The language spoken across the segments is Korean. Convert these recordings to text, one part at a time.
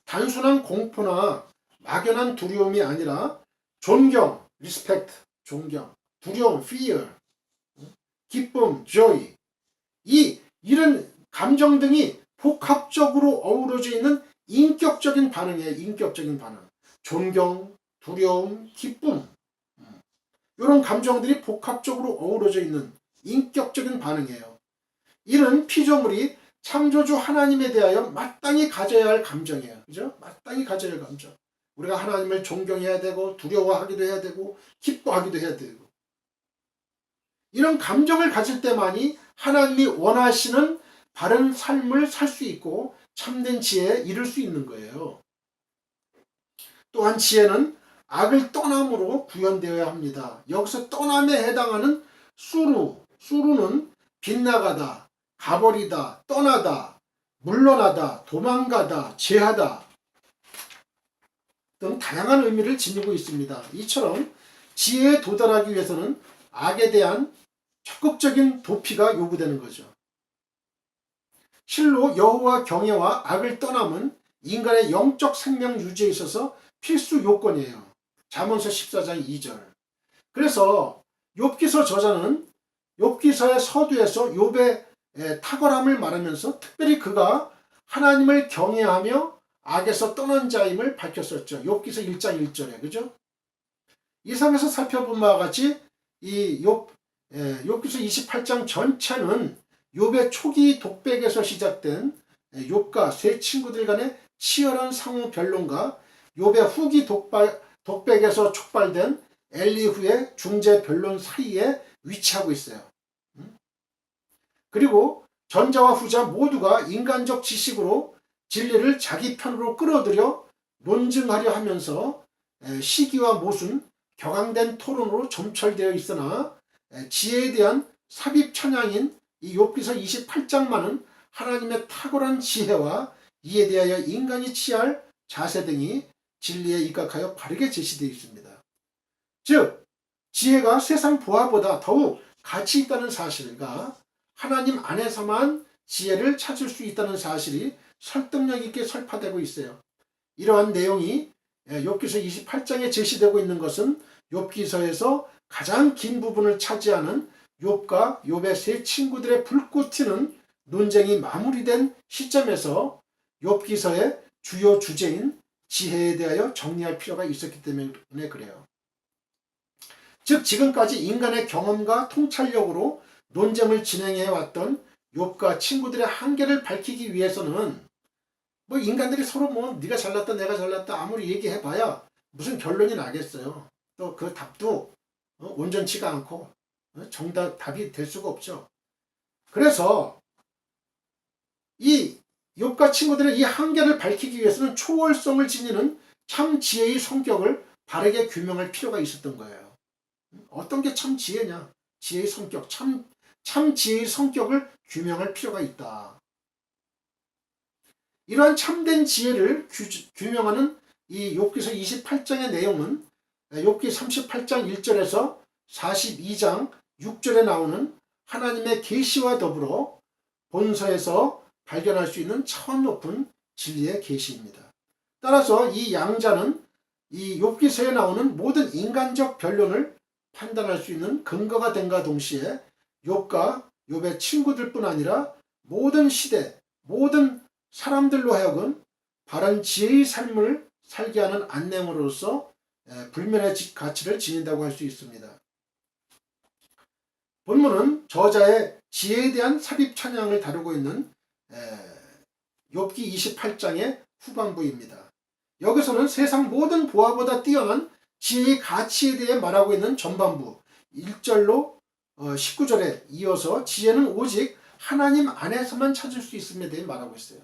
단순한 공포나 막연한 두려움이 아니라 존경, respect, 존경, 두려움, fear, 기쁨, joy, 이런 감정 등이 복합적으로 어우러져 있는 인격적인 반응이에요. 인격적인 반응. 존경, 두려움, 기쁨, 이런 감정들이 복합적으로 어우러져 있는 인격적인 반응이에요. 이런 피조물이 창조주 하나님에 대하여 마땅히 가져야 할 감정이에요. 그죠? 마땅히 가져야 할 감정. 우리가 하나님을 존경해야 되고 두려워하기도 해야 되고 기뻐하기도 해야 되고, 이런 감정을 가질 때만이 하나님이 원하시는 바른 삶을 살 수 있고 참된 지혜에 이를 수 있는 거예요. 또한 지혜는 악을 떠남으로 구현되어야 합니다. 여기서 떠남에 해당하는 수루는 빗나가다, 가버리다, 떠나다, 물러나다, 도망가다, 제하다 등 다양한 의미를 지니고 있습니다. 이처럼 지혜에 도달하기 위해서는 악에 대한 적극적인 도피가 요구되는 거죠. 실로 여호와 경외와 악을 떠남은 인간의 영적 생명 유지에 있어서 필수 요건이에요. 잠언서 14장 2절. 그래서 욥기서 저자는 욥기서의 서두에서 욥의 탁월함을 말하면서 특별히 그가 하나님을 경외하며 악에서 떠난 자임을 밝혔었죠. 욥기서 1장 1절에. 그죠? 이 상에서 살펴본 바와 같이 이 욥기서 28장 전체는 욥의 초기 독백에서 시작된 욥과 세 친구들 간의 치열한 상호 변론과 욥의 후기 독백에서 촉발된 엘리후의 중재 변론 사이에 위치하고 있어요. 그리고 전자와 후자 모두가 인간적 지식으로 진리를 자기 편으로 끌어들여 논증하려 하면서 시기와 모순, 격앙된 토론으로 점철되어 있으나 지혜에 대한 삽입 찬양인 이 욥기서 28장만은 하나님의 탁월한 지혜와 이에 대하여 인간이 취할 자세 등이 진리에 입각하여 바르게 제시되어 있습니다. 즉 지혜가 세상 보화보다 더욱 가치 있다는 사실과 하나님 안에서만 지혜를 찾을 수 있다는 사실이 설득력 있게 설파되고 있어요. 이러한 내용이 욥기서 28장에 제시되고 있는 것은 욥기서에서 가장 긴 부분을 차지하는 욥과 욥의 세 친구들의 불꽃 튀는 논쟁이 마무리된 시점에서 욥기서의 주요 주제인 지혜에 대하여 정리할 필요가 있었기 때문에 그래요. 즉 지금까지 인간의 경험과 통찰력으로 논쟁을 진행해 왔던 욥과 친구들의 한계를 밝히기 위해서는 인간들이 서로 네가 잘났다 내가 잘났다 아무리 얘기해봐야 무슨 결론이 나겠어요. 또 그 답도 온전치가 않고 답이 될 수가 없죠. 그래서 이 욥과 친구들의 이 한계를 밝히기 위해서는 초월성을 지니는 참 지혜의 성격을 바르게 규명할 필요가 있었던 거예요. 어떤 게 참 지혜냐? 지혜의 성격, 참 지혜의 성격을 규명할 필요가 있다. 이러한 참된 지혜를 규명하는 이 욥기서 28장의 내용은 욥기 38장 1절에서 42장 6절에 나오는 하나님의 계시와 더불어 본서에서 발견할 수 있는 차원 높은 진리의 계시입니다. 따라서 이 양자는 이 욥기서에 나오는 모든 인간적 변론을 판단할 수 있는 근거가 된과 동시에 욥과 욥의 친구들뿐 아니라 모든 시대, 모든 사람들로 하여금 바른 지혜의 삶을 살게 하는 안내물로서 불멸의 가치를 지닌다고 할 수 있습니다. 본문은 저자의 지혜에 대한 삽입 찬양을 다루고 있는 욥기 28장의 후반부입니다. 여기서는 세상 모든 보화보다 뛰어난 지혜의 가치에 대해 말하고 있는 전반부 1절로 19절에 이어서 지혜는 오직 하나님 안에서만 찾을 수 있음에 대해 말하고 있어요.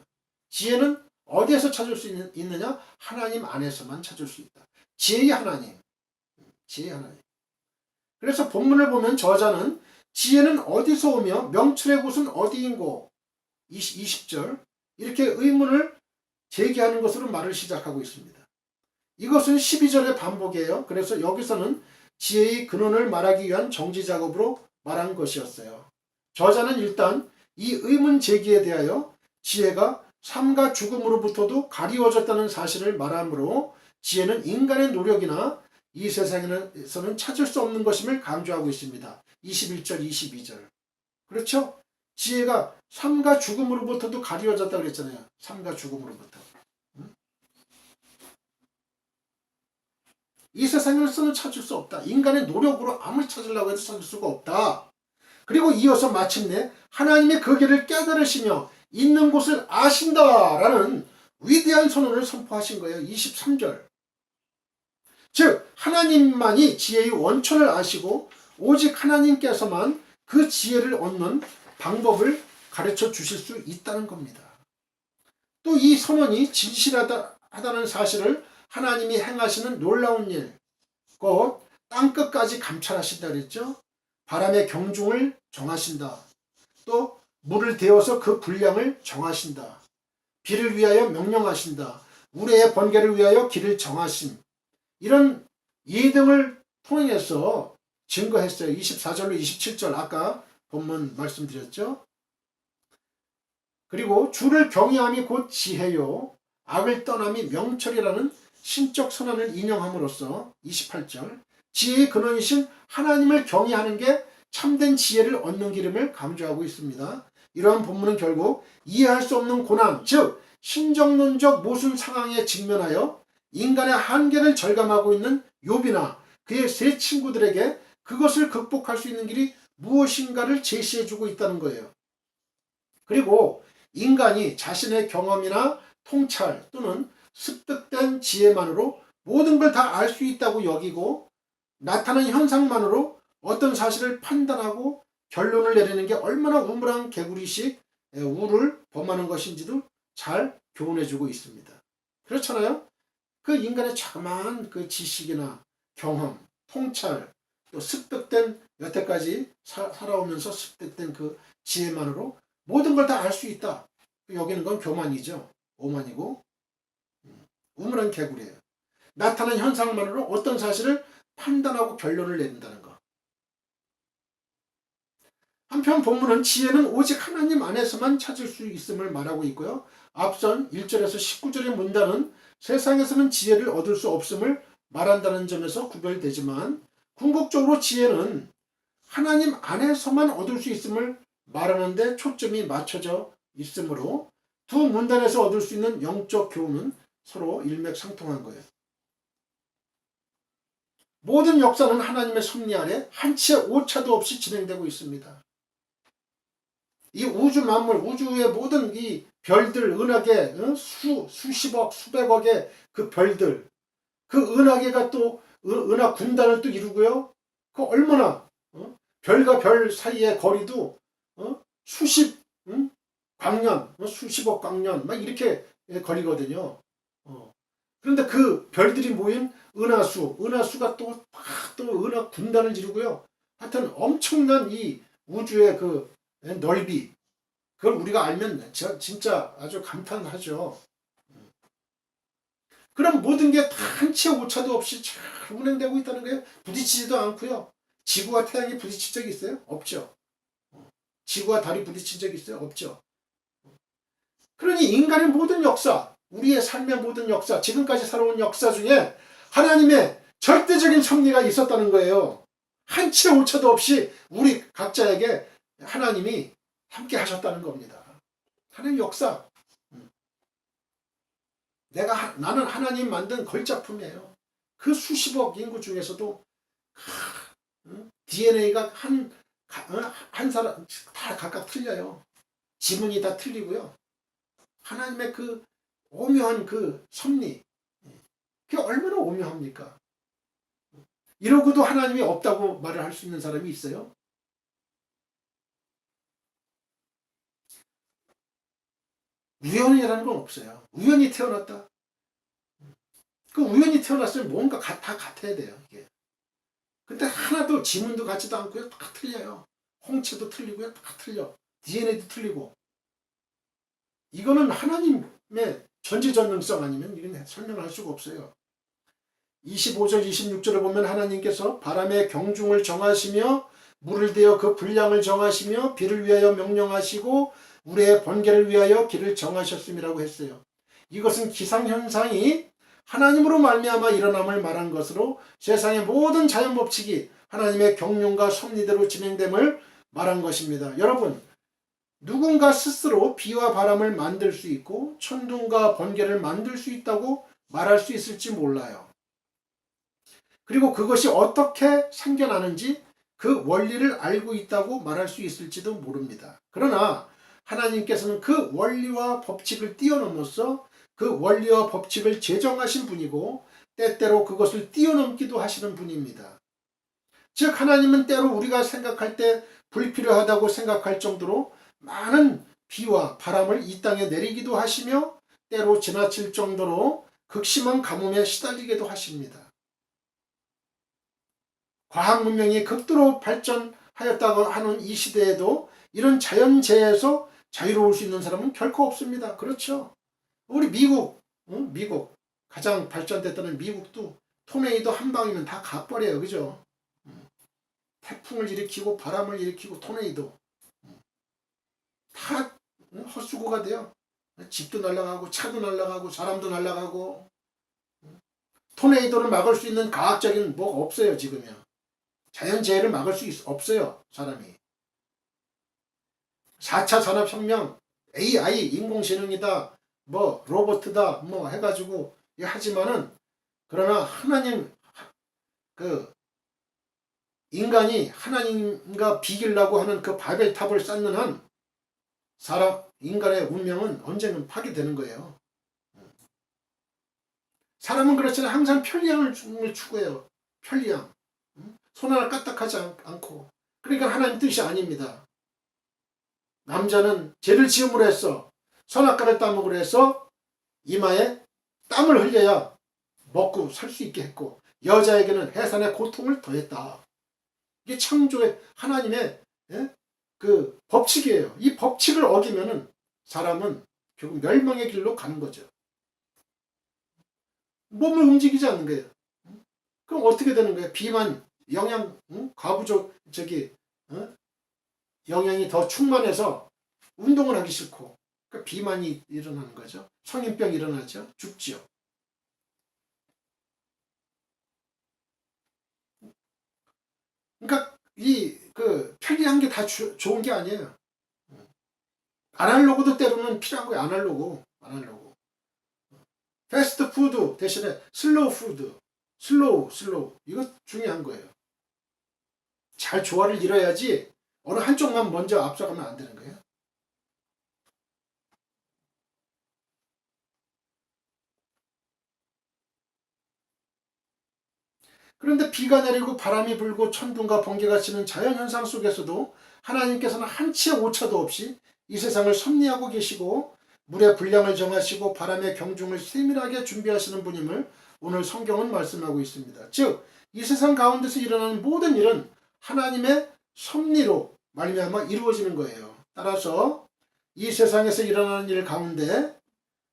지혜는 어디에서 찾을 수 있느냐? 하나님 안에서만 찾을 수 있다. 지혜의 하나님. 지혜의 하나님. 그래서 본문을 보면 저자는 지혜는 어디서 오며 명철의 곳은 어디인고 20절 이렇게 의문을 제기하는 것으로 말을 시작하고 있습니다. 이것은 12절의 반복이에요. 그래서 여기서는 지혜의 근원을 말하기 위한 정지 작업으로 말한 것이었어요. 저자는 일단 이 의문 제기에 대하여 지혜가 삶과 죽음으로부터도 가리워졌다는 사실을 말하므로 지혜는 인간의 노력이나 이 세상에서는 찾을 수 없는 것임을 강조하고 있습니다. 21절, 22절. 그렇죠? 지혜가 삶과 죽음으로부터도 가리워졌다고 그랬잖아요. 삶과 죽음으로부터. 이 세상에서는 찾을 수 없다. 인간의 노력으로 아무리 찾으려고 해도 찾을 수가 없다. 그리고 이어서 마침내 하나님의 그 길을 깨달으시며 있는 곳을 아신다라는 위대한 선언을 선포하신 거예요. 23절. 즉 하나님만이 지혜의 원천을 아시고 오직 하나님께서만 그 지혜를 얻는 방법을 가르쳐 주실 수 있다는 겁니다. 또 이 선언이 진실하다는 사실을 하나님이 행하시는 놀라운 일, 곧 땅끝까지 감찰하신다 그랬죠. 바람의 경중을 정하신다. 또 물을 데워서 그 분량을 정하신다. 비를 위하여 명령하신다. 우레의 번개를 위하여 길을 정하심. 이런 예등을 통해서 증거했어요. 24절로 27절 아까 본문 말씀드렸죠. 그리고 주를 경외함이 곧 지혜요 악을 떠남이 명철이라는 신적 선언을 인용함으로써 28절 지혜의 근원이신 하나님을 경외하는 게 참된 지혜를 얻는 길임을 강조하고 있습니다. 이러한 본문은 결국 이해할 수 없는 고난, 즉 신정론적 모순 상황에 직면하여 인간의 한계를 절감하고 있는 욥이나 그의 세 친구들에게 그것을 극복할 수 있는 길이 무엇인가를 제시해주고 있다는 거예요. 그리고 인간이 자신의 경험이나 통찰 또는 습득된 지혜만으로 모든 걸 다 알 수 있다고 여기고 나타나는 현상만으로 어떤 사실을 판단하고 결론을 내리는 게 얼마나 우물한 개구리식 우를 범하는 것인지도 잘 교훈해주고 있습니다. 그렇잖아요? 그 인간의 자그마한 그 지식이나 경험, 통찰, 또 습득된 여태까지 살아오면서 습득된 그 지혜만으로 모든 걸 다 알 수 있다. 여기는 건 교만이죠. 오만이고 우물한 개구리예요. 나타난 현상만으로 어떤 사실을 판단하고 결론을 내린다는 것. 한편 본문은 지혜는 오직 하나님 안에서만 찾을 수 있음을 말하고 있고요. 앞선 1절에서 19절의 문단은 세상에서는 지혜를 얻을 수 없음을 말한다는 점에서 구별되지만 궁극적으로 지혜는 하나님 안에서만 얻을 수 있음을 말하는 데 초점이 맞춰져 있으므로 두 문단에서 얻을 수 있는 영적 교훈은 서로 일맥상통한 거예요. 모든 역사는 하나님의 섭리 아래 한치의 오차도 없이 진행되고 있습니다. 이 우주 만물, 우주의 모든 이 별들, 은하계, 수십억, 수백억의 그 별들, 그 은하계가 또 은하 군단을 또 이루고요. 그 얼마나 별과 별 사이의 거리도 수십 광년, 수십억 광년 막 이렇게 거리거든요. 그런데 그 별들이 모인 은하수가 또 은하 군단을 이루고요. 하여튼 엄청난 이 우주의 그 넓이, 그걸 우리가 알면 진짜 아주 감탄하죠. 그럼 모든 게 다 한치의 오차도 없이 잘 운행되고 있다는 거예요. 부딪히지도 않고요. 지구와 태양이 부딪힌 적이 있어요? 없죠. 지구와 달이 부딪힌 적이 있어요? 없죠. 그러니 인간의 모든 역사, 우리의 삶의 모든 역사, 지금까지 살아온 역사 중에 하나님의 절대적인 섭리가 있었다는 거예요. 한치의 오차도 없이 우리 각자에게 하나님이 함께 하셨다는 겁니다. 하나님 역사. 나는 하나님 만든 걸작품이에요. 그 수십억 인구 중에서도 DNA가 한 사람 다 각각 틀려요. 지문이 다 틀리고요. 하나님의 그 오묘한 그 섭리, 그게 얼마나 오묘합니까? 이러고도 하나님이 없다고 말을 할 수 있는 사람이 있어요? 우연이라는 건 없어요. 우연히 태어났다. 그 우연히 태어났으면 뭔가 다 같아야 돼요. 이게. 근데 하나도 지문도 같지도 않고요. 다 틀려요. 홍채도 틀리고요. 다 틀려. DNA도 틀리고. 이거는 하나님의 전지전능성 아니면 이건 설명할 수가 없어요. 25절 26절에 보면 하나님께서 바람의 경중을 정하시며 물을 대어 그 분량을 정하시며 비를 위하여 명령하시고 우리의 번개를 위하여 길을 정하셨음이라고 했어요. 이것은 기상현상이 하나님으로 말미암아 일어남을 말한 것으로 세상의 모든 자연법칙이 하나님의 경륜과 섭리대로 진행됨을 말한 것입니다. 여러분, 누군가 스스로 비와 바람을 만들 수 있고 천둥과 번개를 만들 수 있다고 말할 수 있을지 몰라요. 그리고 그것이 어떻게 생겨나는지 그 원리를 알고 있다고 말할 수 있을지도 모릅니다. 그러나 하나님께서는 그 원리와 법칙을 뛰어넘어서 그 원리와 법칙을 제정하신 분이고 때때로 그것을 뛰어넘기도 하시는 분입니다. 즉 하나님은 때로 우리가 생각할 때 불필요하다고 생각할 정도로 많은 비와 바람을 이 땅에 내리기도 하시며 때로 지나칠 정도로 극심한 가뭄에 시달리기도 하십니다. 과학 문명이 극도로 발전하였다고 하는 이 시대에도 이런 자연재해에서 자유로울 수 있는 사람은 결코 없습니다. 그렇죠? 우리 미국 가장 발전됐다는 미국도 토네이도 한 방이면 다 가버려요. 그죠? 태풍을 일으키고 바람을 일으키고 토네이도 다 헛수고가 돼요. 집도 날아가고 차도 날아가고 사람도 날아가고. 토네이도를 막을 수 있는 과학적인 뭐가 없어요. 지금이요. 자연재해를 막을 수 없어요. 사람이. 4차 산업혁명, AI, 인공지능이다, 뭐 로봇이다, 뭐 해가지고 하지만은 그러나 하나님 인간이 하나님과 비기려고 하는 그 바벨탑을 쌓는 한 인간의 운명은 언제는 파괴되는 거예요. 사람은 그렇잖아요. 항상 편리함을 추구해요. 편리함. 손 하나 까딱하지 않고. 그러니까 하나님 뜻이 아닙니다. 남자는 죄를 지음으로 해서 선악과를 따먹으로 해서 이마에 땀을 흘려야 먹고 살 수 있게 했고 여자에게는 해산의 고통을 더했다. 이게 창조의 하나님의 그 법칙이에요. 이 법칙을 어기면은 사람은 결국 멸망의 길로 가는 거죠. 몸을 움직이지 않는 거예요. 그럼 어떻게 되는 거예요? 비만 과부족 영양이 더 충만해서 운동을 하기 싫고 그러니까 비만이 일어나는 거죠. 성인병이 일어나죠. 죽죠. 그러니까 편리한 게 다 좋은 게 아니에요. 아날로그도 때로는 필요한 거예요. 아날로그. 패스트푸드 대신에 슬로우 푸드. 슬로우. 이거 중요한 거예요. 잘 조화를 이뤄야지 어느 한쪽만 먼저 앞서가면 안 되는 거예요. 그런데 비가 내리고 바람이 불고 천둥과 번개가 치는 자연현상 속에서도 하나님께서는 한치의 오차도 없이 이 세상을 섭리하고 계시고 물의 분량을 정하시고 바람의 경중을 세밀하게 준비하시는 분임을 오늘 성경은 말씀하고 있습니다. 즉 이 세상 가운데서 일어나는 모든 일은 하나님의 섭리로 말미암아 이루어지는 거예요. 따라서 이 세상에서 일어나는 일 가운데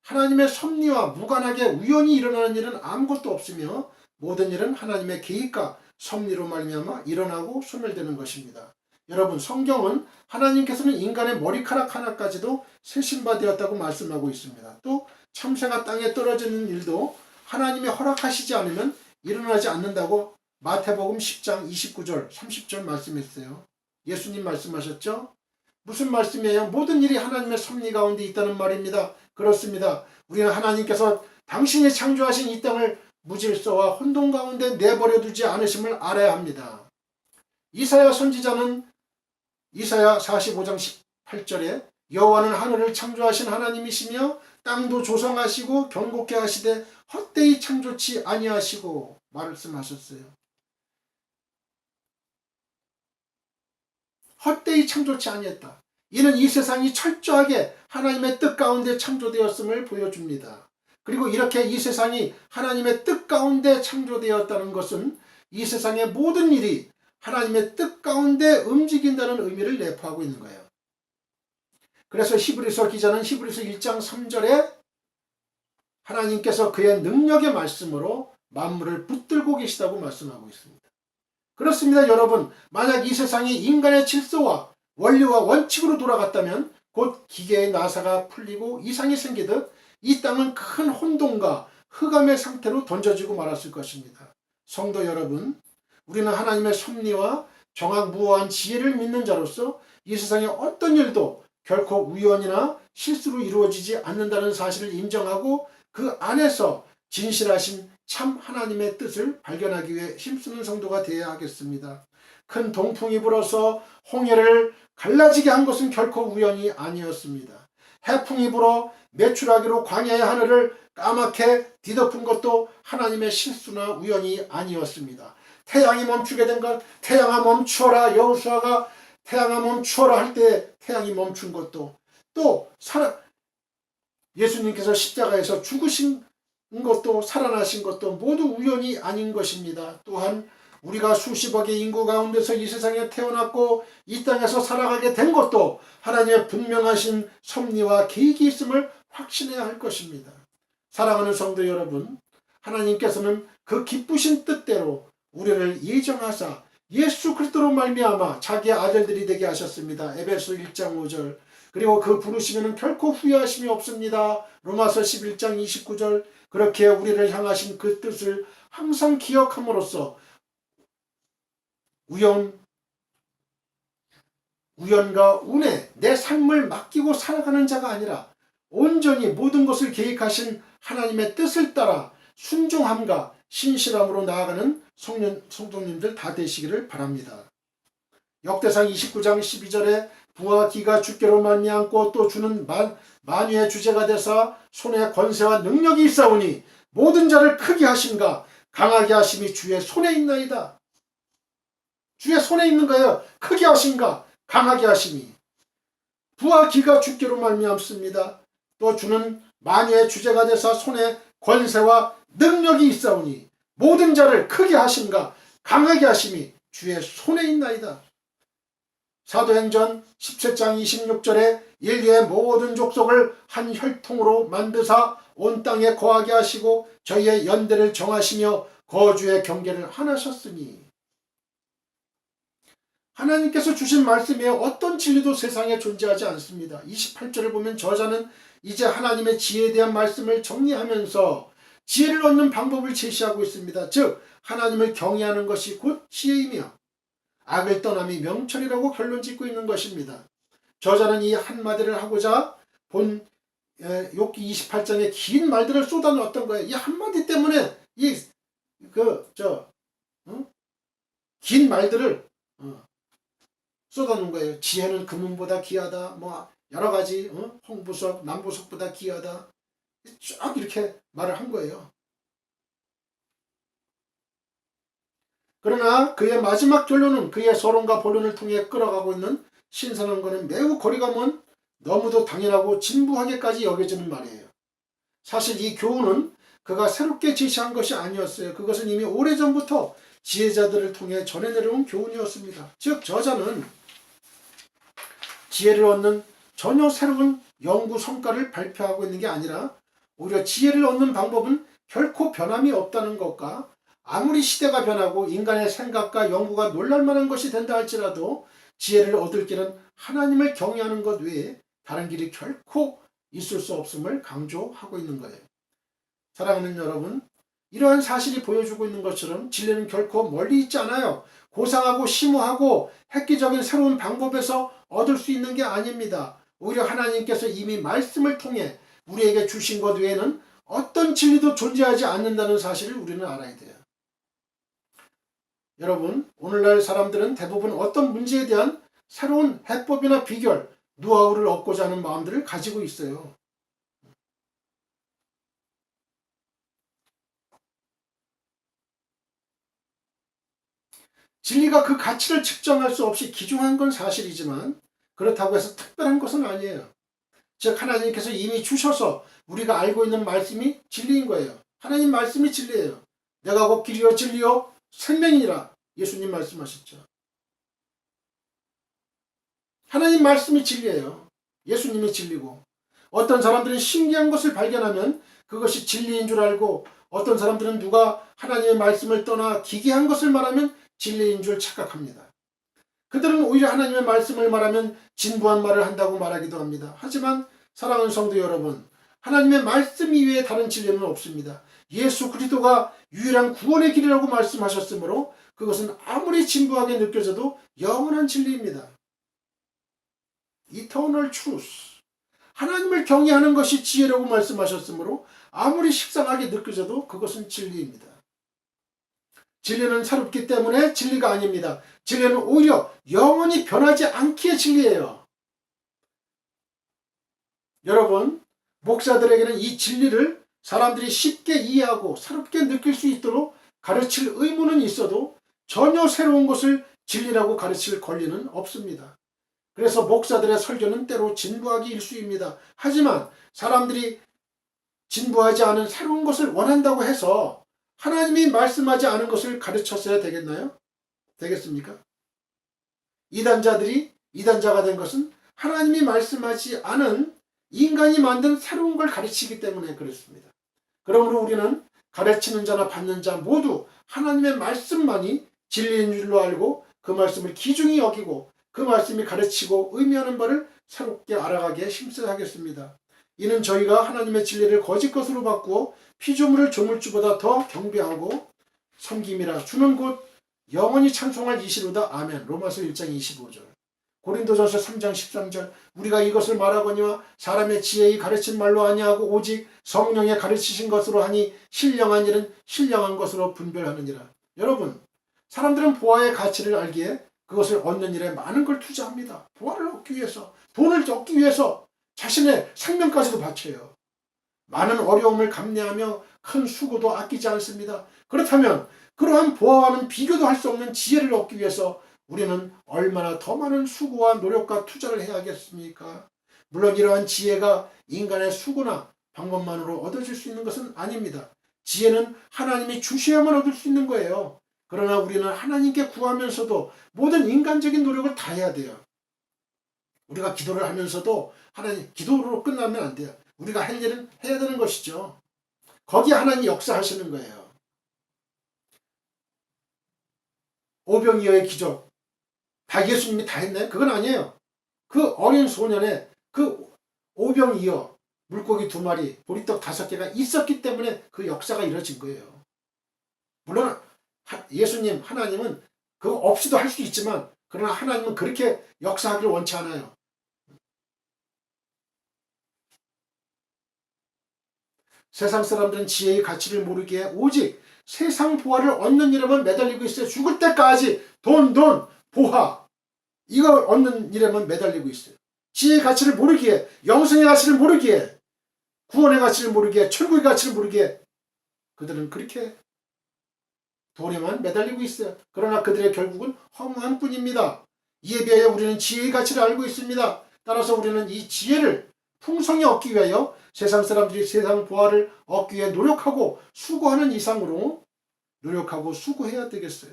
하나님의 섭리와 무관하게 우연히 일어나는 일은 아무것도 없으며 모든 일은 하나님의 계획과 섭리로 말미암아 일어나고 소멸되는 것입니다. 여러분 성경은 하나님께서는 인간의 머리카락 하나까지도 세신 바 되었다고 말씀하고 있습니다. 또 참새가 땅에 떨어지는 일도 하나님이 허락하시지 않으면 일어나지 않는다고 마태복음 10장 29절 30절 말씀했어요. 예수님 말씀하셨죠? 무슨 말씀이에요? 모든 일이 하나님의 섭리 가운데 있다는 말입니다. 그렇습니다. 우리는 하나님께서 당신이 창조하신 이 땅을 무질서와 혼돈 가운데 내버려 두지 않으심을 알아야 합니다. 이사야 선지자는 이사야 45장 18절에 여호와는 하늘을 창조하신 하나님이시며 땅도 조성하시고 견고케 하시되 헛되이 창조치 아니하시고 말씀하셨어요. 헛되이 창조치 아니했다. 이는 이 세상이 철저하게 하나님의 뜻 가운데 창조되었음을 보여줍니다. 그리고 이렇게 이 세상이 하나님의 뜻 가운데 창조되었다는 것은 이 세상의 모든 일이 하나님의 뜻 가운데 움직인다는 의미를 내포하고 있는 거예요. 그래서 히브리서 기자는 히브리서 1장 3절에 하나님께서 그의 능력의 말씀으로 만물을 붙들고 계시다고 말씀하고 있습니다. 그렇습니다. 여러분 만약 이 세상이 인간의 질서와 원리와 원칙으로 돌아갔다면 곧 기계의 나사가 풀리고 이상이 생기듯 이 땅은 큰 혼돈과 흑암의 상태로 던져지고 말았을 것입니다. 성도 여러분, 우리는 하나님의 섭리와 정확무오한 지혜를 믿는 자로서 이 세상의 어떤 일도 결코 우연이나 실수로 이루어지지 않는다는 사실을 인정하고 그 안에서 진실하신 참 하나님의 뜻을 발견하기 위해 힘쓰는 성도가 되어야 하겠습니다. 큰 동풍이 불어서 홍해를 갈라지게 한 것은 결코 우연이 아니었습니다. 해풍이 불어 메추라기로 광야의 하늘을 까맣게 뒤덮은 것도 하나님의 실수나 우연이 아니었습니다. 태양이 멈추게 된 것, 태양아 멈추어라, 여호수아가 태양아 멈추어라 할 때 태양이 멈춘 것도, 또 예수님께서 십자가에서 죽으신 것도 살아나신 것도 모두 우연이 아닌 것입니다. 또한 우리가 수십억의 인구 가운데서 이 세상에 태어났고 이 땅에서 살아가게 된 것도 하나님의 분명하신 섭리와 계획이 있음을 확신해야 할 것입니다. 사랑하는 성도 여러분, 하나님께서는 그 기쁘신 뜻대로 우리를 예정하사 예수 그리스도로 말미암아 자기의 아들들이 되게 하셨습니다. 에베소 1장 5절. 그리고 그 부르시면 결코 후회하심이 없습니다. 로마서 11장 29절. 그렇게 우리를 향하신 그 뜻을 항상 기억함으로써 우연과 운에 내 삶을 맡기고 살아가는 자가 아니라 온전히 모든 것을 계획하신 하나님의 뜻을 따라 순종함과 신실함으로 나아가는 성도님들 다 되시기를 바랍니다. 역대상 29장 12절에 부와 기가 주께로 말미암고 또 주는 만유의 주제가 되사 손에 권세와 능력이 있사오니 모든 자를 크게 하심과 강하게 하심이 주의 손에 있나이다. 주의 손에 있는 거예요. 크게 하심과 강하게 하심이. 부와 기가 주께로 말미암습니다. 또 주는 만유의 주제가 되사 손에 권세와 능력이 있사오니 모든 자를 크게 하심과 강하게 하심이 주의 손에 있나이다. 사도행전 17장 26절에 인류의 모든 족속을 한 혈통으로 만드사 온 땅에 거하게 하시고 저희의 연대를 정하시며 거주의 경계를 하나셨으니. 하나님께서 주신 말씀에 어떤 진리도 세상에 존재하지 않습니다. 28절을 보면 저자는 이제 하나님의 지혜에 대한 말씀을 정리하면서 지혜를 얻는 방법을 제시하고 있습니다. 즉 하나님을 경외하는 것이 곧 지혜이며 악을 떠남이 명철이라고 결론 짓고 있는 것입니다. 저자는 이 한마디를 하고자 본 욥기 28장의 긴 말들을 쏟아놓았던 거예요. 이 한마디 때문에 긴 말들을 쏟아놓은 거예요. 지혜는 금은보다 귀하다. 뭐 여러 가지 홍보석, 남보석보다 귀하다. 쫙 이렇게 말을 한 거예요. 그러나 그의 마지막 결론은 그의 서론과 본론을 통해 끌어가고 있는 신선한 것은 매우 거리가 먼 너무도 당연하고 진부하게까지 여겨지는 말이에요. 사실 이 교훈은 그가 새롭게 제시한 것이 아니었어요. 그것은 이미 오래전부터 지혜자들을 통해 전해 내려온 교훈이었습니다. 즉 저자는 지혜를 얻는 전혀 새로운 연구 성과를 발표하고 있는 게 아니라 오히려 지혜를 얻는 방법은 결코 변함이 없다는 것과 아무리 시대가 변하고 인간의 생각과 연구가 놀랄만한 것이 된다 할지라도 지혜를 얻을 길은 하나님을 경외하는 것 외에 다른 길이 결코 있을 수 없음을 강조하고 있는 거예요. 사랑하는 여러분, 이러한 사실이 보여주고 있는 것처럼 진리는 결코 멀리 있지 않아요. 고상하고 심오하고 획기적인 새로운 방법에서 얻을 수 있는 게 아닙니다. 오히려 하나님께서 이미 말씀을 통해 우리에게 주신 것 외에는 어떤 진리도 존재하지 않는다는 사실을 우리는 알아야 돼요. 여러분, 오늘날 사람들은 대부분 어떤 문제에 대한 새로운 해법이나 비결, 노하우를 얻고자 하는 마음들을 가지고 있어요. 진리가 그 가치를 측정할 수 없이 기중한 건 사실이지만 그렇다고 해서 특별한 것은 아니에요. 즉 하나님께서 이미 주셔서 우리가 알고 있는 말씀이 진리인 거예요. 하나님 말씀이 진리예요. 내가 곧 길이요 진리요 생명이라 예수님 말씀하셨죠. 하나님 말씀이 진리예요. 예수님이 진리고 어떤 사람들은 신기한 것을 발견하면 그것이 진리인 줄 알고 어떤 사람들은 누가 하나님의 말씀을 떠나 기괴한 것을 말하면 진리인 줄 착각합니다. 그들은 오히려 하나님의 말씀을 말하면 진부한 말을 한다고 말하기도 합니다. 하지만 사랑하는 성도 여러분, 하나님의 말씀 이외에 다른 진리는 없습니다. 예수 그리스도가 유일한 구원의 길이라고 말씀하셨으므로 그것은 아무리 진부하게 느껴져도 영원한 진리입니다. Eternal truth. 하나님을 경외하는 것이 지혜라고 말씀하셨으므로 아무리 식상하게 느껴져도 그것은 진리입니다. 진리는 새롭기 때문에 진리가 아닙니다. 진리는 오히려 영원히 변하지 않기에 진리예요. 여러분, 목사들에게는 이 진리를 사람들이 쉽게 이해하고 새롭게 느낄 수 있도록 가르칠 의무는 있어도 전혀 새로운 것을 진리라고 가르칠 권리는 없습니다. 그래서 목사들의 설교는 때로 진부하기 일쑤입니다. 하지만 사람들이 진부하지 않은 새로운 것을 원한다고 해서 하나님이 말씀하지 않은 것을 가르쳤어야 되겠나요? 되겠습니까? 이단자들이 이단자가 된 것은 하나님이 말씀하지 않은 인간이 만든 새로운 걸 가르치기 때문에 그렇습니다. 그러므로 우리는 가르치는 자나 받는 자 모두 하나님의 말씀만이 진리인 줄로 알고 그 말씀을 귀중히 여기고 그 말씀이 가르치고 의미하는 바를 새롭게 알아가기에 힘써야 하겠습니다. 이는 저희가 하나님의 진리를 거짓 것으로 바꾸어 피조물을 조물주보다 더 경배하고 섬김이라. 주는 곧 영원히 찬송할 이시로다. 아멘. 로마서 1장 25절. 고린도전서 3장 13절. 우리가 이것을 말하거니와 사람의 지혜의 가르친 말로 아니하고 오직 성령의 가르치신 것으로 하니 신령한 일은 신령한 것으로 분별하느니라. 여러분, 사람들은 보아의 가치를 알기에 그것을 얻는 일에 많은 걸 투자합니다. 보아를 얻기 위해서, 돈을 얻기 위해서 자신의 생명까지도 바쳐요. 많은 어려움을 감내하며 큰 수고도 아끼지 않습니다. 그렇다면 그러한 보아와는 비교도 할 수 없는 지혜를 얻기 위해서 우리는 얼마나 더 많은 수고와 노력과 투자를 해야 하겠습니까? 물론 이러한 지혜가 인간의 수고나 방법만으로 얻어질 수 있는 것은 아닙니다. 지혜는 하나님이 주셔야만 얻을 수 있는 거예요. 그러나 우리는 하나님께 구하면서도 모든 인간적인 노력을 다 해야 돼요. 우리가 기도를 하면서도 하나님, 기도로 끝나면 안 돼요. 우리가 할 일은 해야 되는 것이죠. 거기에 하나님이 역사하시는 거예요. 오병이어의 기적, 다 예수님이 다 했나요? 그건 아니에요. 그 어린 소년의 그 오병이어, 물고기 2마리, 보리떡 5개가 있었기 때문에 그 역사가 이루어진 거예요. 물론 예수님, 하나님은 그거 없이도 할 수 있지만, 그러나 하나님은 그렇게 역사하기를 원치 않아요. 세상 사람들은 지혜의 가치를 모르기에 오직 세상 보화를 얻는 일에만 매달리고 있어요. 죽을 때까지 돈, 보화, 이걸 얻는 일에만 매달리고 있어요. 지혜의 가치를 모르기에, 영생의 가치를 모르기에, 구원의 가치를 모르기에, 천국의 가치를 모르기에 그들은 그렇게 돈에만 매달리고 있어요. 그러나 그들의 결국은 허무한 뿐입니다. 이에 비하여 우리는 지혜의 가치를 알고 있습니다. 따라서 우리는 이 지혜를 풍성히 얻기 위하여 세상 사람들이 세상 보화를 얻기 위해 노력하고 수고하는 이상으로 노력하고 수고해야 되겠어요.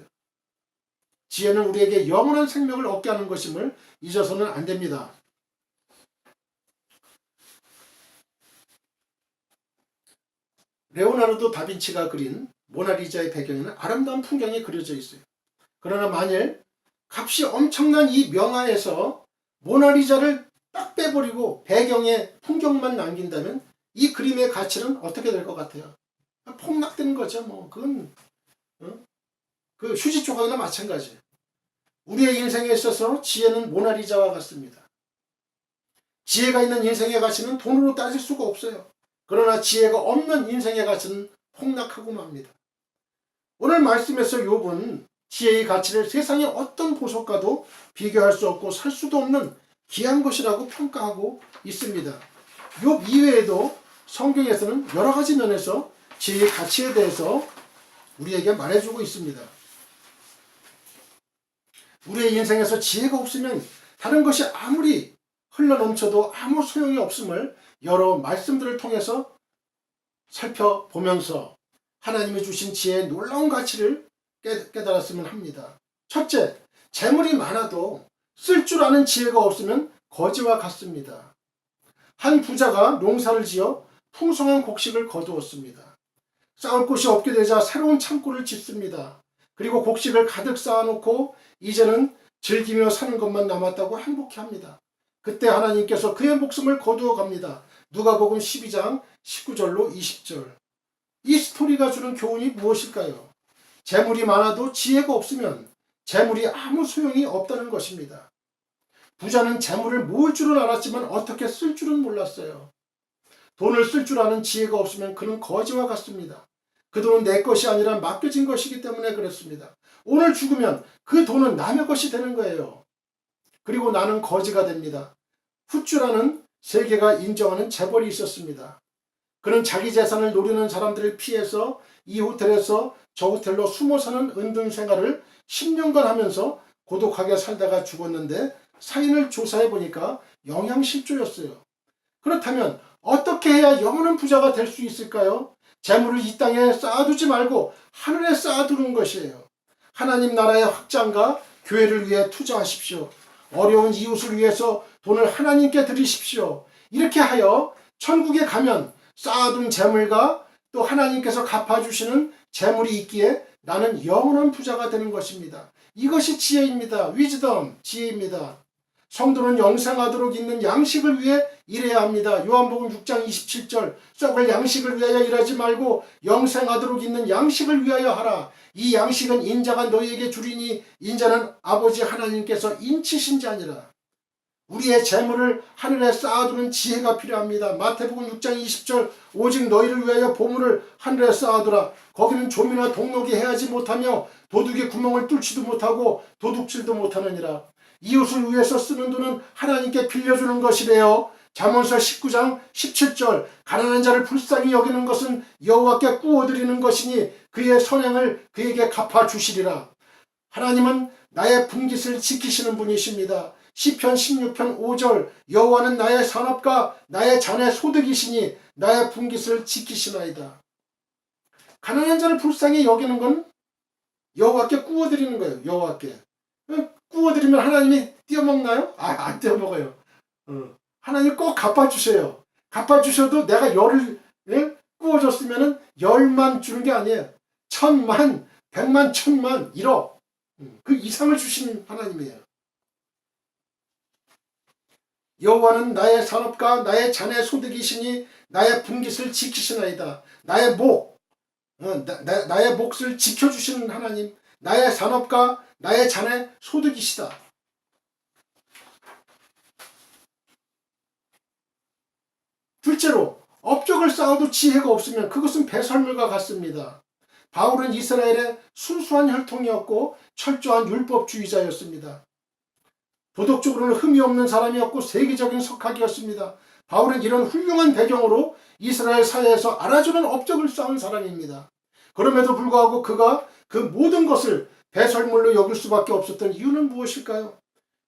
지혜는 우리에게 영원한 생명을 얻게 하는 것임을 잊어서는 안 됩니다. 레오나르도 다빈치가 그린 모나리자의 배경에는 아름다운 풍경이 그려져 있어요. 그러나 만일 값이 엄청난 이 명화에서 모나리자를 딱 빼버리고 배경에 풍경만 남긴다면 이 그림의 가치는 어떻게 될 것 같아요? 폭락되는 거죠. 뭐 그건 그 휴지 조각이나 마찬가지예요. 우리의 인생에 있어서 지혜는 모나리자와 같습니다. 지혜가 있는 인생의 가치는 돈으로 따질 수가 없어요. 그러나 지혜가 없는 인생의 가치는 폭락하고 맙니다. 오늘 말씀에서 욥은 지혜의 가치를 세상의 어떤 보석과도 비교할 수 없고 살 수도 없는 귀한 것이라고 평가하고 있습니다. 욥 이외에도 성경에서는 여러 가지 면에서 지혜의 가치에 대해서 우리에게 말해주고 있습니다. 우리의 인생에서 지혜가 없으면 다른 것이 아무리 흘러넘쳐도 아무 소용이 없음을 여러 말씀들을 통해서 살펴보면서 하나님이 주신 지혜의 놀라운 가치를 깨달았으면 합니다. 첫째, 재물이 많아도 쓸 줄 아는 지혜가 없으면 거지와 같습니다. 한 부자가 농사를 지어 풍성한 곡식을 거두었습니다. 쌓을 곳이 없게 되자 새로운 창고를 짓습니다. 그리고 곡식을 가득 쌓아놓고 이제는 즐기며 사는 것만 남았다고 행복해합니다. 그때 하나님께서 그의 목숨을 거두어 갑니다. 누가복음 12장 19절로 20절. 이 스토리가 주는 교훈이 무엇일까요? 재물이 많아도 지혜가 없으면 재물이 아무 소용이 없다는 것입니다. 부자는 재물을 모을 줄은 알았지만 어떻게 쓸 줄은 몰랐어요. 돈을 쓸 줄 아는 지혜가 없으면 그는 거지와 같습니다. 그 돈은 내 것이 아니라 맡겨진 것이기 때문에 그렇습니다. 오늘 죽으면 그 돈은 남의 것이 되는 거예요. 그리고 나는 거지가 됩니다. 훗주라는 세계가 인정하는 재벌이 있었습니다. 그는 자기 재산을 노리는 사람들을 피해서 이 호텔에서 저 호텔로 숨어 사는 은둔 생활을 10년간 하면서 고독하게 살다가 죽었는데 사인을 조사해 보니까 영양실조였어요. 그렇다면 어떻게 해야 영원한 부자가 될 수 있을까요? 재물을 이 땅에 쌓아두지 말고 하늘에 쌓아두는 것이에요. 하나님 나라의 확장과 교회를 위해 투자하십시오. 어려운 이웃을 위해서 돈을 하나님께 드리십시오. 이렇게 하여 천국에 가면 쌓아둔 재물과 또 하나님께서 갚아주시는 재물이 있기에 나는 영원한 부자가 되는 것입니다. 이것이 지혜입니다. 위즈덤, 지혜입니다. 성도는 영생하도록 있는 양식을 위해 일해야 합니다. 요한복음 6장 27절 썩을 양식을 위하여 일하지 말고 영생하도록 있는 양식을 위하여 하라. 이 양식은 인자가 너희에게 주리니 인자는 아버지 하나님께서 인치신 자니라. 우리의 재물을 하늘에 쌓아두는 지혜가 필요합니다. 마태복음 6장 20절 오직 너희를 위하여 보물을 하늘에 쌓아두라. 거기는 좀이나 동록이 해하지 못하며 도둑이 구멍을 뚫지도 못하고 도둑질도 못하느니라. 이웃을 위해서 쓰는 돈은 하나님께 빌려주는 것이래요. 잠언서 19장 17절 가난한 자를 불쌍히 여기는 것은 여호와께 구워드리는 것이니 그의 선행을 그에게 갚아주시리라. 하나님은 나의 분깃을 지키시는 분이십니다. 시편 16편 5절 여호와는 나의 산업과 나의 잔의 소득이시니 나의 분깃을 지키시나이다. 가난한 자를 불쌍히 여기는 건 여호와께 구워드리는 거예요. 여호와께. 구워드리면 하나님이 떼어먹나요? 안 떼어먹어요. 하나님 꼭 갚아주세요. 갚아주셔도 내가 열을 구워줬으면 열만 주는 게 아니에요. 1000만, 100만, 1000만, 1억 그 이상을 주신 하나님이에요. 여호와는 나의 산업과 나의 잔의 소득이시니 나의 분깃을 지키시나이다. 나의 몫을 지켜주시는 하나님, 나의 산업과 나의 잔의 소득이시다. 둘째로 업적을 쌓아도 지혜가 없으면 그것은 배설물과 같습니다. 바울은 이스라엘의 순수한 혈통이었고 철저한 율법주의자였습니다. 도덕적으로는 흠이 없는 사람이었고 세계적인 석학이었습니다. 바울은 이런 훌륭한 배경으로 이스라엘 사회에서 알아주는 업적을 쌓은 사람입니다. 그럼에도 불구하고 그가 그 모든 것을 배설물로 여길 수밖에 없었던 이유는 무엇일까요?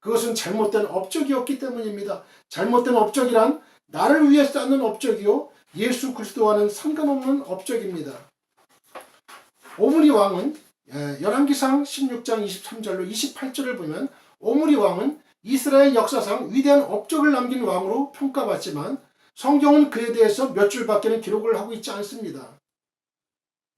그것은 잘못된 업적이었기 때문입니다. 잘못된 업적이란 나를 위해 쌓는 업적이요 예수 그리스도와는 상관없는 업적입니다. 오므리 왕은 열왕기상 16장 23절로 28절을 보면 오므리 왕은 이스라엘 역사상 위대한 업적을 남긴 왕으로 평가받지만 성경은 그에 대해서 몇 줄밖에는 기록을 하고 있지 않습니다.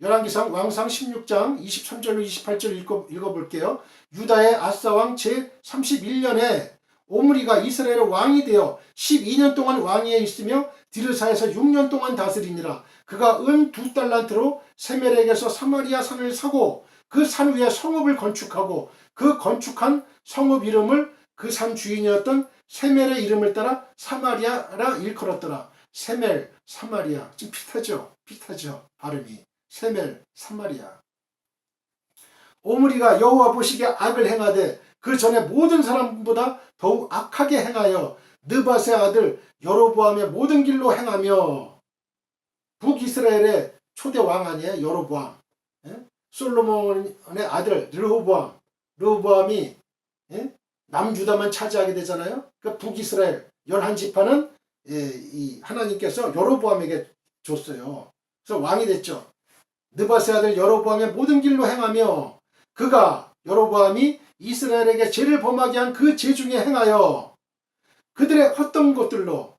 열왕기상 왕상 16장 23절로 28절 읽어볼게요. 유다의 아사왕 제31년에 오므리가 이스라엘의 왕이 되어 12년 동안 왕위에 있으며 디르사에서 6년 동안 다스리니라. 그가 은 2달란트로 세멜에게서 사마리아 산을 사고 그 산 위에 성읍을 건축하고 그 건축한 성읍 이름을 그 산 주인이었던 세멜의 이름을 따라 사마리아라 일컬었더라. 세멜, 사마리아. 좀 비슷하죠. 발음이. 세멜, 사마리아. 오므리가 여호와 보시기에 악을 행하되 그 전에 모든 사람보다 더욱 악하게 행하여 느밧의 아들 여로보암의 모든 길로 행하며 북이스라엘의 초대 왕 아니에요? 여로보암. 솔로몬의 아들 르호보암이 남유다만 차지하게 되잖아요. 그러니까 북이스라엘 11지파는 이 하나님께서 여로보암에게 줬어요. 그래서 왕이 됐죠. 느밧의 아들 여로보암의 모든 길로 행하며 그가 여로보암이 이스라엘에게 죄를 범하게 한 그 죄 중에 행하여 그들의 헛된 것들로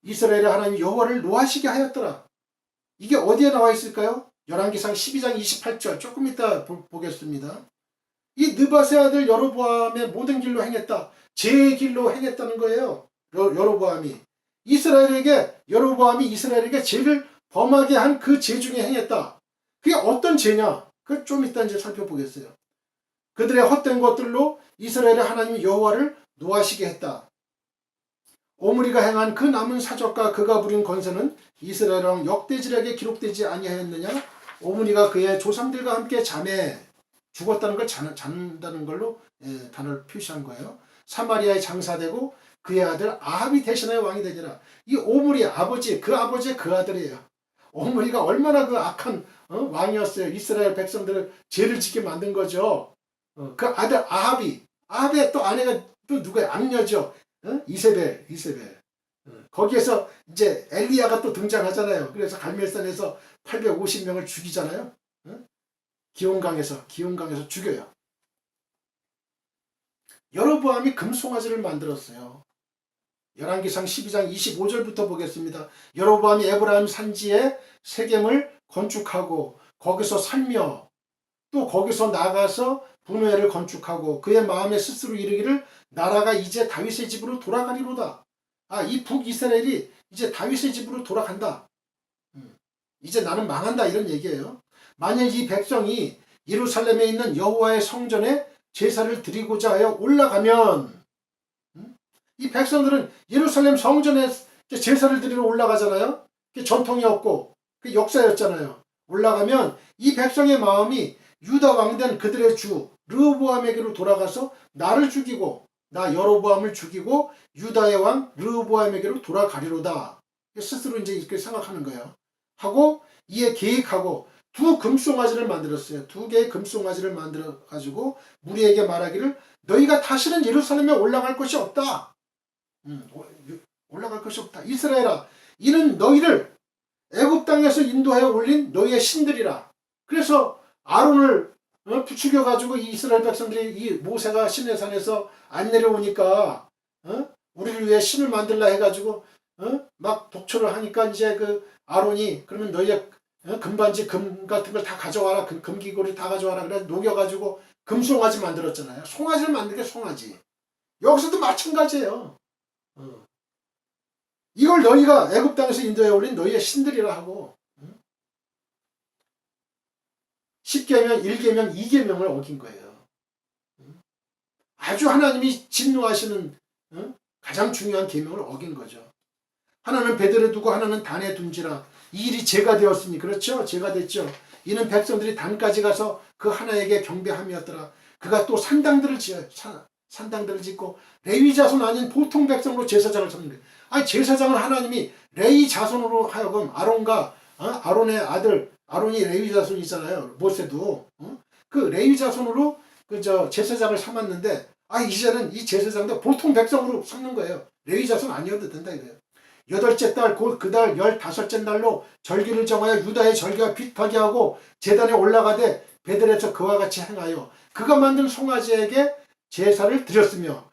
이스라엘의 하나님 여호와를 노하시게 하였더라. 이게 어디에 나와 있을까요? 열왕기상 12장 28절 조금 이따 보겠습니다. 이 느밧의 아들 여로보암의 모든 길로 행했다. 제 길로 행했다는 거예요. 여로보암이. 여로보암이 이스라엘에게 죄를 범하게 한 그 죄 중에 행했다. 그게 어떤 죄냐? 그걸 좀 이따 이제 살펴보겠어요. 그들의 헛된 것들로 이스라엘의 하나님 여호와를 노하시게 했다. 오므리가 행한 그 남은 사적과 그가 부린 권세는 이스라엘 왕 역대지략에 기록되지 아니하였느냐? 오므리가 그의 조상들과 함께 잠에 죽었다는 걸 잔다는 걸로 단어를 표시한 거예요. 사마리아에 장사되고 그의 아들 아합이 대신하여 왕이 되니라. 이 오므리 아버지의 그 아들이에요. 오므리가 얼마나 그 악한 왕이었어요. 이스라엘 백성들을 죄를 짓게 만든 거죠. 그 아들 아합의 또 아내가 또 누구야? 악녀죠. 이세벨. 거기에서 이제 엘리야가 또 등장하잖아요. 그래서 갈멜산에서 850명을 죽이잖아요. 기온강에서 죽여요. 여로보암이 금송아지를 만들었어요. 열왕기상 12장 25절부터 보겠습니다. 여로보암이 에브라임 산지에 세겜을 건축하고 거기서 살며 또 거기서 나가서 분회를 건축하고 그의 마음에 스스로 이르기를 나라가 이제 다윗의 집으로 돌아가리로다. 이 북이스라엘이 이제 다윗의 집으로 돌아간다. 이제 나는 망한다 이런 얘기예요. 만약 이 백성이 예루살렘에 있는 여호와의 성전에 제사를 드리고자 하여 올라가면 이 백성들은 예루살렘 성전에 제사를 드리러 올라가잖아요. 그게 전통이 없고 그 역사였잖아요. 올라가면 이 백성의 마음이 유다 왕된 그들의 주 르호보암에게로 돌아가서 나를 죽이고 나 여로보암을 죽이고 유다의 왕 르호보암에게로 돌아가리로다. 스스로 이제 이렇게 생각하는 거예요. 하고 이에 계획하고 두 금송아지를 만들었어요. 두 개의 금송아지를 만들어 가지고 무리에게 말하기를 너희가 다시는 예루살렘에 올라갈 것이 없다. 올라갈 것이 없다. 이스라엘아, 이는 너희를 애굽 땅에서 인도하여 올린 너희의 신들이라. 그래서 아론을 부추겨 가지고 이 이스라엘 백성들이 이 모세가 시내산에서 안 내려오니까 우리를 위해 신을 만들라 해가지고 막 독초를 하니까 이제 그 아론이 그러면 너희의 금반지 금 같은 걸 다 가져와라. 금기고리 다 가져와라. 그래서 녹여가지고 금송아지 만들었잖아요. 송아지를 만든 게 송아지. 여기서도 마찬가지예요. 이걸 너희가 애굽 땅에서 인도해 올린 너희의 신들이라 하고 10계명, 1계명, 2계명을 어긴 거예요. 아주 하나님이 진노하시는 가장 중요한 계명을 어긴 거죠. 하나는 베들에 두고 하나는 단에 둔지라. 이 일이 죄가 되었으니 그렇죠. 죄가 됐죠. 이는 백성들이 단까지 가서 그 하나에게 경배함이었더라. 그가 또 산당들을 짓고 레위 자손 아닌 보통 백성으로 제사장을 삼는 거예요. 아니 제사장을 하나님이 레위 자손으로 하여금 아론과 아론의 아들 아론이 레위 자손이잖아요. 모세도 그 레위 자손으로 제사장을 삼았는데 이제는 이 제사장도 보통 백성으로 삼는 거예요. 레위 자손 아니어도 된다 이거예요. 8째 달 곧 그 달 15째 날로 절기를 정하여 유다의 절기와 비슷하게 하고 제단에 올라가되 베들에서 그와 같이 행하여 그가 만든 송아지에게 제사를 드렸으며